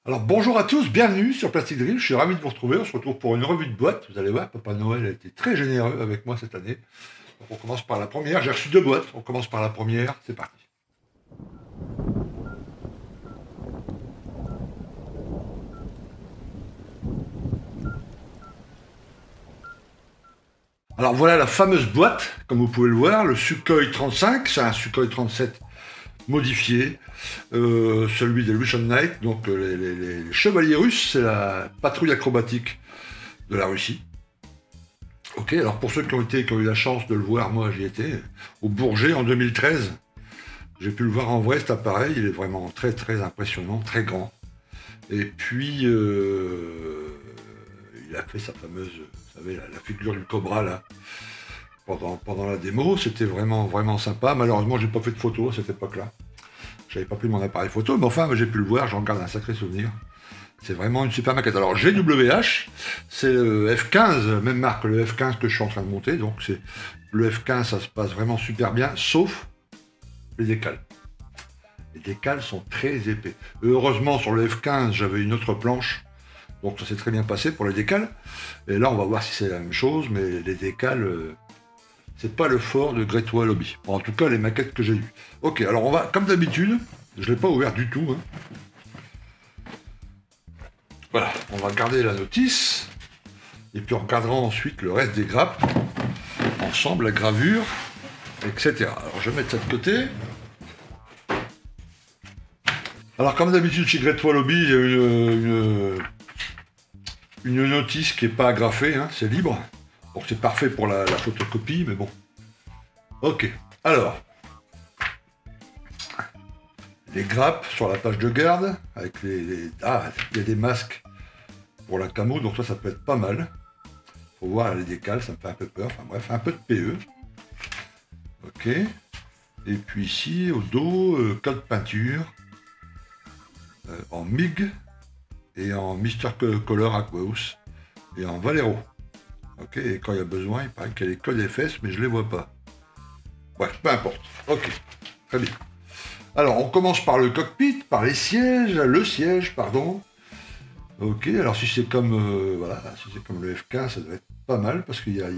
Alors bonjour à tous, bienvenue sur Plastic Drill, je suis ravi de vous retrouver, on se retrouve pour une revue de boîte, vous allez voir, Papa Noël a été très généreux avec moi cette année. Donc on commence par la première, j'ai reçu deux boîtes, on commence par la première, c'est parti. Alors voilà la fameuse boîte, comme vous pouvez le voir, le Sukhoi 35, c'est un Sukhoi 37 modifié, celui des Russian Knights, donc les chevaliers russes, c'est la patrouille acrobatique de la Russie. Ok, alors pour ceux qui ont eu la chance de le voir, moi j'y étais, au Bourget en 2013. J'ai pu le voir en vrai cet appareil, il est vraiment très très impressionnant, très grand. Et puis il a fait sa fameuse, vous savez, la figure du cobra là, pendant la démo, c'était vraiment vraiment sympa. Malheureusement j'ai pas fait de photo à cette époque-là. J'avais pas pris mon appareil photo, mais enfin j'ai pu le voir, j'en garde un sacré souvenir. C'est vraiment une super maquette. Alors GWH, c'est le F15, même marque que le F15 que je suis en train de monter. Donc c'est le F15, ça se passe vraiment super bien, sauf les décals. Les décals sont très épais. Heureusement sur le F15, j'avais une autre planche, donc ça s'est très bien passé pour les décals. Et là, on va voir si c'est la même chose, mais les décals, c'est pas le fort de Great Wall Hobby. En tout cas, les maquettes que j'ai eues. Ok, alors on va, comme d'habitude, je l'ai pas ouvert du tout. Hein. Voilà, on va garder la notice, et puis on regardera ensuite le reste des grappes, ensemble, la gravure, etc. Alors je vais mettre ça de côté. Alors comme d'habitude chez Great Wall Hobby, il y a une notice qui n'est pas agrafée, hein, c'est libre. Donc c'est parfait pour la photocopie, mais bon. Ok, alors. Les grappes sur la page de garde, avec Ah, il y a des masques pour la camo, donc ça peut être pas mal. Faut voir les décals, ça me fait un peu peur. Enfin bref, un peu de PE. Ok. Et puis ici, au dos, code peinture. En MIG et en Mister Color Aqueous et en Valero. Ok, et quand il y a besoin, il paraît qu'il y a les codes FS, mais je les vois pas. Bref, peu importe. Ok, très bien. Alors, on commence par le cockpit, par les sièges, le siège, pardon. Ok, alors si c'est comme voilà, si c'est comme le F15, ça doit être pas mal parce qu'il y a,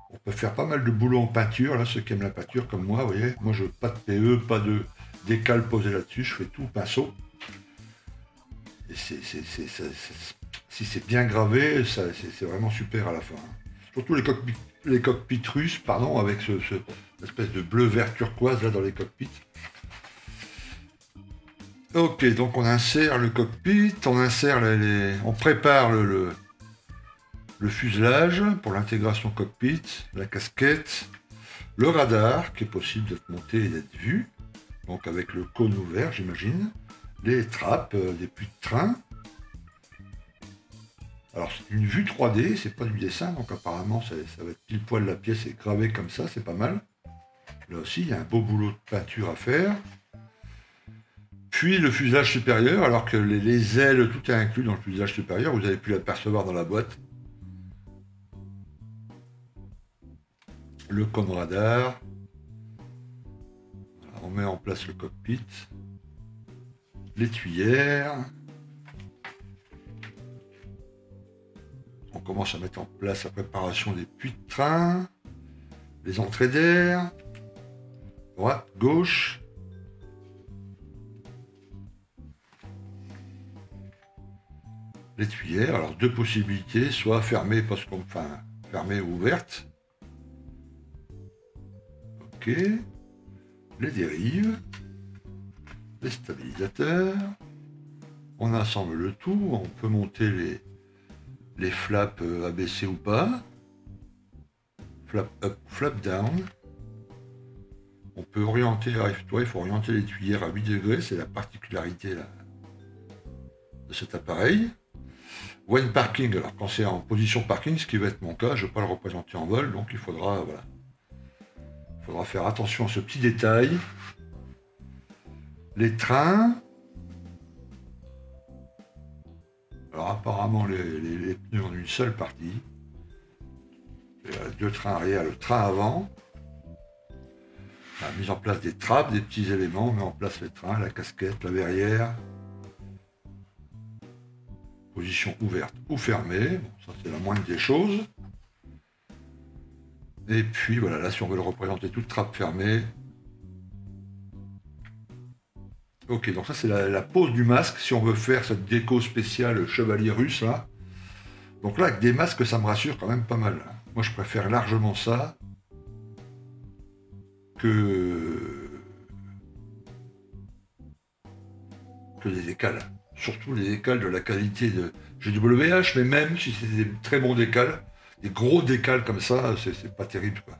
on peut faire pas mal de boulot en peinture. Là, ceux qui aiment la peinture comme moi, vous voyez, moi je veux pas de PE, pas de décal posé là-dessus, je fais tout pinceau. Et si c'est bien gravé, c'est vraiment super à la fin. Surtout les cockpits russes, pardon, avec cette espèce de bleu vert turquoise là dans les cockpits. Ok, donc on insère le cockpit, on insère on prépare le fuselage pour l'intégration cockpit, la casquette, le radar qui est possible d'être monté et d'être vu, donc avec le cône ouvert j'imagine, les trappes, des puits de train. Alors c'est une vue 3D, c'est pas du dessin, donc apparemment ça va être pile poil la pièce est gravée comme ça, c'est pas mal. Là aussi il y a un beau boulot de peinture à faire. Puis le fuselage supérieur, alors que les ailes, tout est inclus dans le fuselage supérieur, vous avez pu l'apercevoir dans la boîte. Le cône radar. Voilà, on met en place le cockpit. L'étuyère. On commence à mettre en place la préparation des puits de train. Les entrées d'air. Droite, gauche. L'étuyère, alors deux possibilités, soit fermée, fermée ou ouverte. Ok. Les dérives. Les stabilisateurs. On assemble le tout, on peut monter les flaps abaissés ou pas. Flap up, flap down. On peut orienter, il faut orienter l'étuyère à 8 degrés, c'est la particularité là, de cet appareil. When parking, alors quand c'est en position parking, ce qui va être mon cas, je ne vais pas le représenter en vol, donc il faudra faire attention à ce petit détail. Les trains. Alors apparemment les pneus en une seule partie. Il y a deux trains arrière, le train avant. On a mis en place des trappes, des petits éléments, on met en place les trains, la casquette, la verrière. Position ouverte ou fermée. Bon, ça c'est la moindre des choses. Et puis voilà, là si on veut le représenter toute trappe fermée. Ok, donc ça c'est la pose du masque, si on veut faire cette déco spéciale chevalier russe là. Donc là, avec des masques, ça me rassure quand même pas mal. Moi, je préfère largement ça que les décals. Surtout les décals de la qualité de GWH, mais même si c'est des très bons décals, des gros décals comme ça, c'est pas terrible, quoi.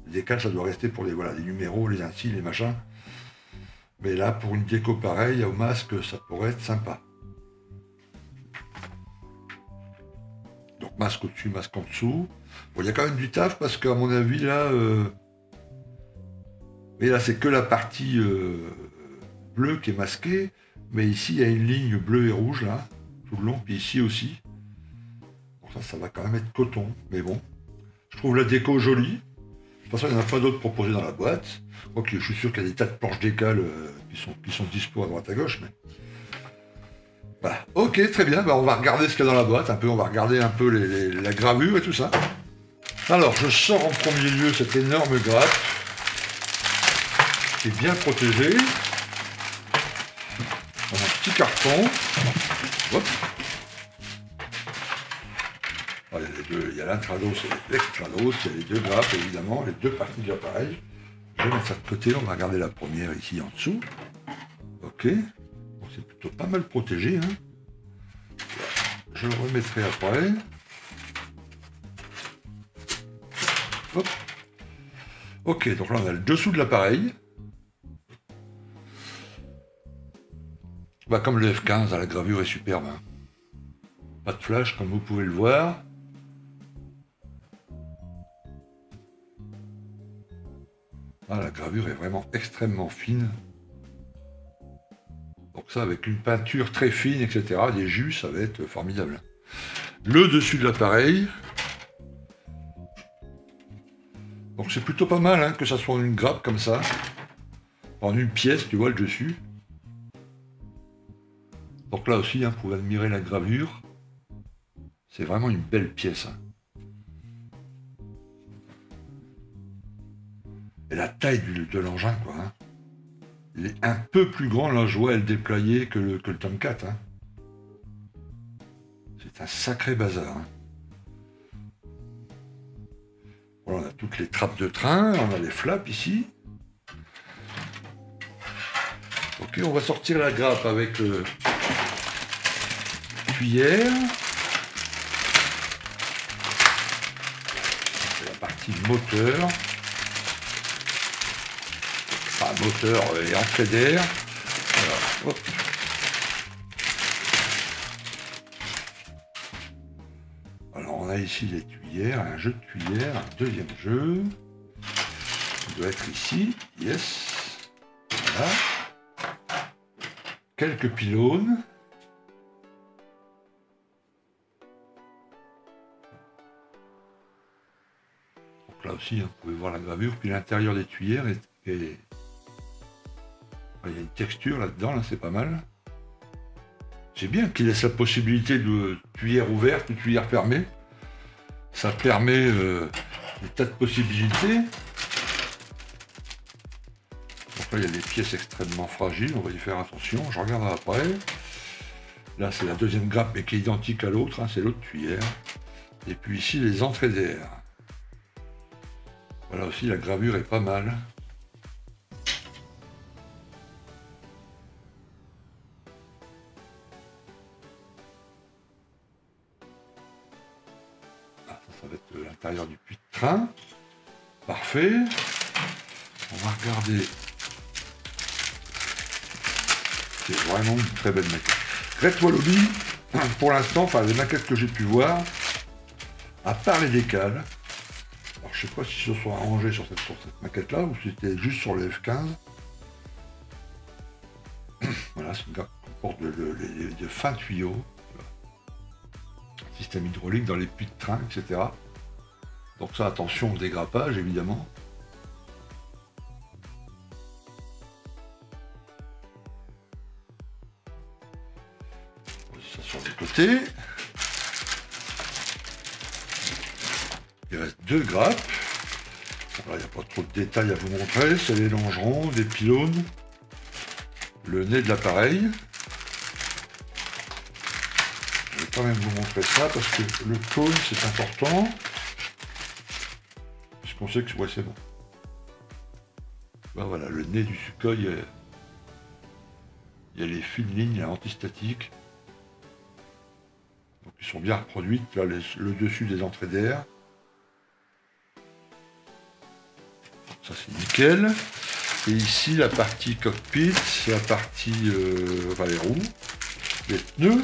Les décals, ça doit rester pour les, voilà, les numéros, les ainsi, les machins. Mais là, pour une déco pareille, au masque, ça pourrait être sympa. Donc masque au-dessus, masque en dessous. Bon, il y a quand même du taf parce qu'à mon avis, là... Mais là, c'est que la partie bleue qui est masquée. Mais ici, il y a une ligne bleue et rouge, là, tout le long. Puis ici aussi. Donc ça va quand même être coton. Mais bon, je trouve la déco jolie. De toute façon, il n'y en a pas d'autres proposés dans la boîte. Je suis sûr qu'il y a des tas de planches d'écale qui sont dispo à droite à gauche. Mais... Voilà. Ok, très bien. On va regarder ce qu'il y a dans la boîte. On va regarder un peu la gravure et tout ça. Alors, je sors en premier lieu cette énorme grappe qui est bien protégée. Dans un petit carton. Hop. Alors, il y a l'intrados et l'extrados. Il y a les deux grappes, évidemment, les deux parties de l'appareil. Je vais mettre ça de côté. On va regarder la première ici en dessous. Ok. Bon, c'est plutôt pas mal protégé. Hein. Je le remettrai après. Hop. Ok, donc là on a le dessous de l'appareil. Comme le F15, la gravure est superbe. Hein. Pas de flash comme vous pouvez le voir. Ah, la gravure est vraiment extrêmement fine. Donc ça avec une peinture très fine, etc. Des jus, ça va être formidable. Le dessus de l'appareil. Donc c'est plutôt pas mal hein, que ça soit en une grappe comme ça. En une pièce, tu vois le dessus. Donc là aussi, hein, vous pouvez admirer la gravure. C'est vraiment une belle pièce. Hein. Et la taille de l'engin, quoi. Hein. Il est un peu plus grand, là je vois, le déployer que le Tomcat. Hein. C'est un sacré bazar. Hein. Voilà, on a toutes les trappes de train, on a les flaps ici. Ok, on va sortir la grappe avec cuillère. C'est la partie moteur. Enfin, moteur et entrée d'air. Alors, alors, on a ici les cuillères, un jeu de cuillères, un deuxième jeu. Il doit être ici. Yes. Voilà. Quelques pylônes. Donc là aussi, hein, vous pouvez voir la gravure. Puis l'intérieur des tuyères est... Il y a une texture là-dedans, là, c'est pas mal. C'est bien qu'il laisse la possibilité de tuyère ouverte ou tuyère fermée. Ça permet des tas de possibilités. Donc là, il y a des pièces extrêmement fragiles, on va y faire attention. Je regarderai après. Là, c'est la deuxième grappe, mais qui est identique à l'autre, hein, c'est l'autre tuyère. Et puis ici, les entrées d'air. Voilà aussi, la gravure est pas mal. Ça va être l'intérieur du puits de train. Parfait. On va regarder. C'est vraiment une très belle maquette. Great Wallaby, pour l'instant, enfin les maquettes que j'ai pu voir, à part les décals, alors je sais pas si se sont arrangés sur cette maquette-là ou si c'était juste sur le F15. Voilà, c'est une grappe qui comporte de fins tuyaux. Système hydraulique dans les puits de train, etc. Donc ça, attention au dégrappage, évidemment. ça sur le côté. Il reste 2 grappes. Il n'y a pas trop de détails à vous montrer. C'est les longerons, des pylônes, le nez de l'appareil. Je vais quand même vous montrer ça parce que le cône c'est important. Puisqu'on sait que ouais, c'est bon. Ben voilà, le nez du Sukhoi, il y a les fines lignes antistatiques. Donc ils sont bien reproduites. Là, le dessus des entrées d'air. Ça c'est nickel. Et ici la partie cockpit, c'est la partie enfin, les roues, les pneus.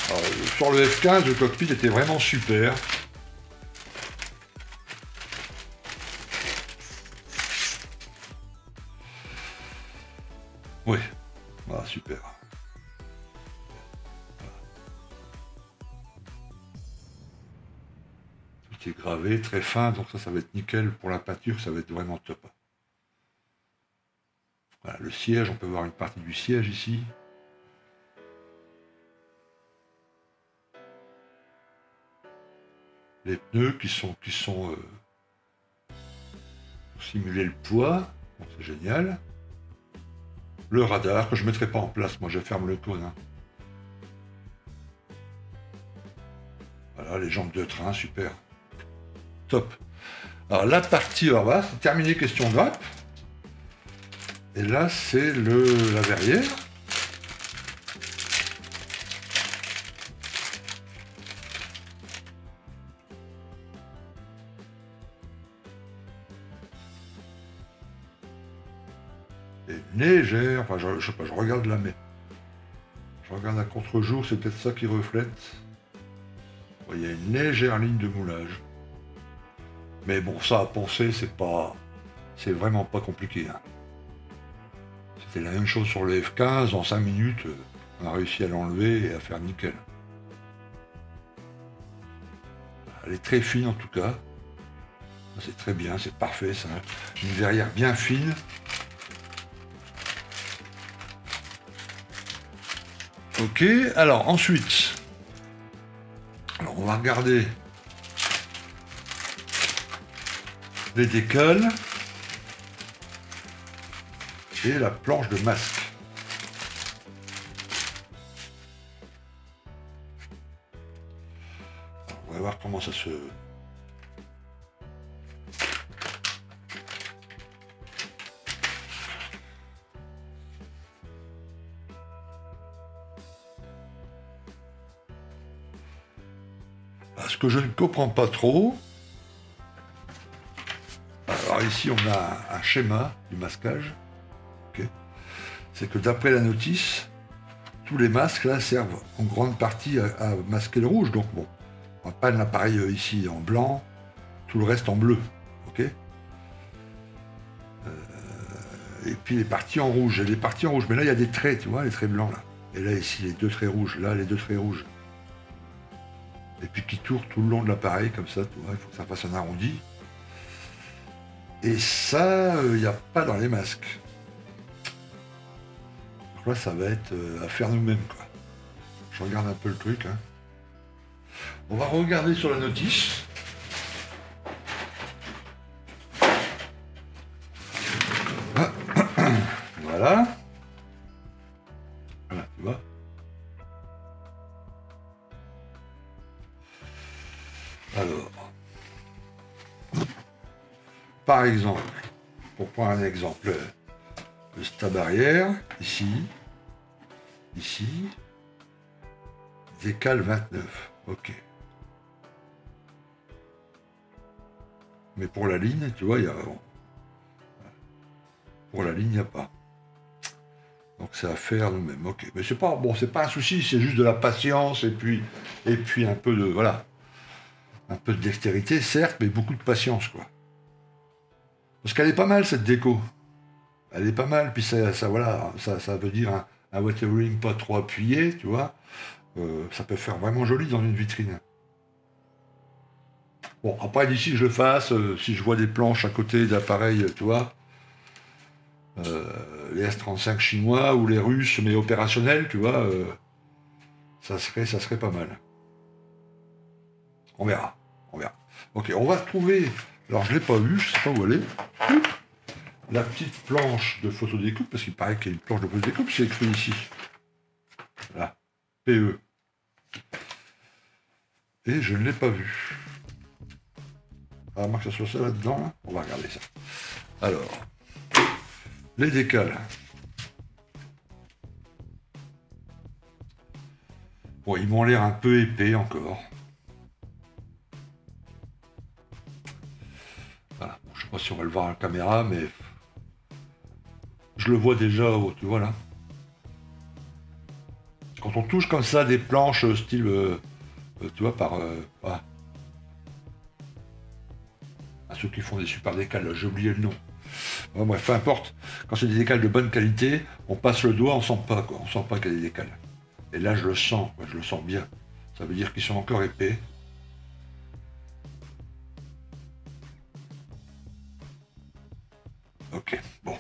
Alors, sur le F15, le cockpit était vraiment super. Oui, voilà, super. Tout est gravé, très fin, donc ça va être nickel pour la peinture, ça va être vraiment top. Voilà, le siège, on peut voir une partie du siège ici. Les pneus qui sont pour simuler le poids, bon, c'est génial. Le radar que je ne mettrai pas en place, moi je ferme le cône. Hein. Voilà, les jambes de train, super. Top. Alors la partie, alors voilà, c'est terminé, question grappe. Et là c'est la verrière. Et légère, enfin je sais pas, je regarde là, mais je regarde à contre-jour, c'est peut-être ça qui reflète. Il y a une légère ligne de moulage. Mais bon, ça à penser, c'est vraiment pas compliqué. Hein. C'était la même chose sur le F15, en 5 minutes, on a réussi à l'enlever et à faire nickel. Elle est très fine en tout cas. C'est très bien, c'est parfait, ça. Une verrière bien fine. Ok, alors ensuite, alors on va regarder les décals et la planche de masque. Alors, on va voir comment ça se... Ce que je ne comprends pas trop, alors ici on a un schéma du masquage, okay. C'est que d'après la notice, tous les masques là servent en grande partie à masquer le rouge, donc bon, on peint l'appareil ici en blanc, tout le reste en bleu, ok. Et puis les parties en rouge, mais là il y a des traits, tu vois, les traits blancs là, et là ici les 2 traits rouges, là les 2 traits rouges. Et puis qui tourne tout le long de l'appareil, comme ça, tu vois, il faut que ça fasse un arrondi. Et ça, il n'y a pas dans les masques. Donc là, ça va être à faire nous-mêmes, quoi. Je regarde un peu le truc. Hein. On va regarder sur la notice. Voilà. Voilà, tu vois. Alors, par exemple, pour prendre un exemple, le stab arrière, ici, décale 29, ok. Mais pour la ligne, tu vois, il y a... Pour la ligne, il n'y a pas. Donc c'est à faire nous-mêmes, ok. Mais c'est pas, bon, c'est pas un souci, c'est juste de la patience et puis un peu de, voilà. Un peu de dextérité, certes, mais beaucoup de patience, quoi. Parce qu'elle est pas mal, cette déco. Elle est pas mal, puis ça voilà, ça veut dire un weathering pas trop appuyé, tu vois. Ça peut faire vraiment joli dans une vitrine. Bon, après, d'ici que je le fasse, si je vois des planches à côté d'appareils, tu vois, les S35 chinois ou les russes, mais opérationnels, tu vois, ça serait pas mal. On verra, on verra. Ok, on va trouver, alors je ne l'ai pas vu, je ne sais pas où elle est, la petite planche de photodécoupe, parce qu'il paraît qu'il y a une planche de photodécoupe, c'est écrit ici. Voilà, PE. Et je ne l'ai pas vu. Ah, marque que ça soit ça là-dedans, là. On va regarder ça. Alors, les décales. Bon, ils m'ont l'air un peu épais encore. Voilà. Bon, je sais pas si on va le voir à la caméra, mais je le vois déjà, tu vois là. Quand on touche comme ça des planches style, tu vois, voilà. À ceux qui font des super décales, j'ai oublié le nom. Bon, bref, peu importe. Quand c'est des décales de bonne qualité, on passe le doigt, on sent pas, quoi. On sent pas qu'il y a des décales. Et là, je le sens, quoi. Je le sens bien. Ça veut dire qu'ils sont encore épais. Ok, bon.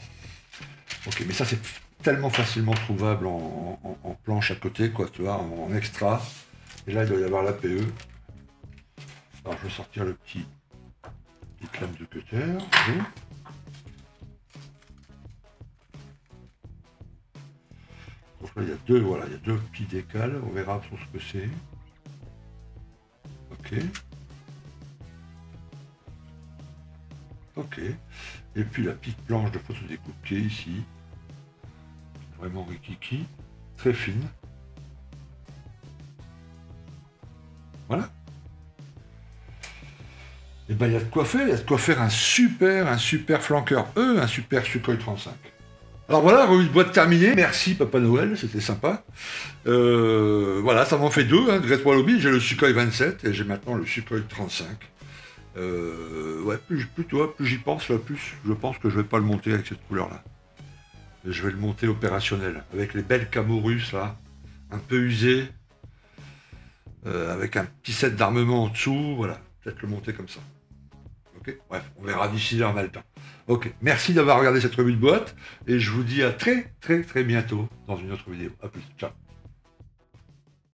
Ok, mais ça, c'est tellement facilement trouvable en planche à côté, quoi, tu vois, en extra. Et là, il doit y avoir l'APE. Alors, je vais sortir le petite lame de cutter. Donc là, il y a deux, voilà, il y a deux petits décales. On verra sur ce que c'est. Ok. Ok. Et puis la petite planche de photodécoupe qui est ici. Vraiment rikiki. Très fine. Voilà. Et ben il y a de quoi faire. Il y a de quoi faire un super flanqueur E, un super Sukhoi 35. Alors voilà, revue de boîte terminée. Merci Papa Noël, c'était sympa. Voilà, ça m'en fait deux. Hein, Great Wall Hobby, j'ai le Sukhoi 27 et j'ai maintenant le Sukhoi 35. Ouais, plus j'y pense, plus je pense que je vais pas le monter avec cette couleur-là. Je vais le monter opérationnel, avec les belles camos russes là, un peu usées, avec un petit set d'armement en dessous, voilà, peut-être le monter comme ça. Ok, bref, on verra d'ici là, on a le temps. Ok, merci d'avoir regardé cette revue de boîte, et je vous dis à très bientôt dans une autre vidéo. A plus, ciao.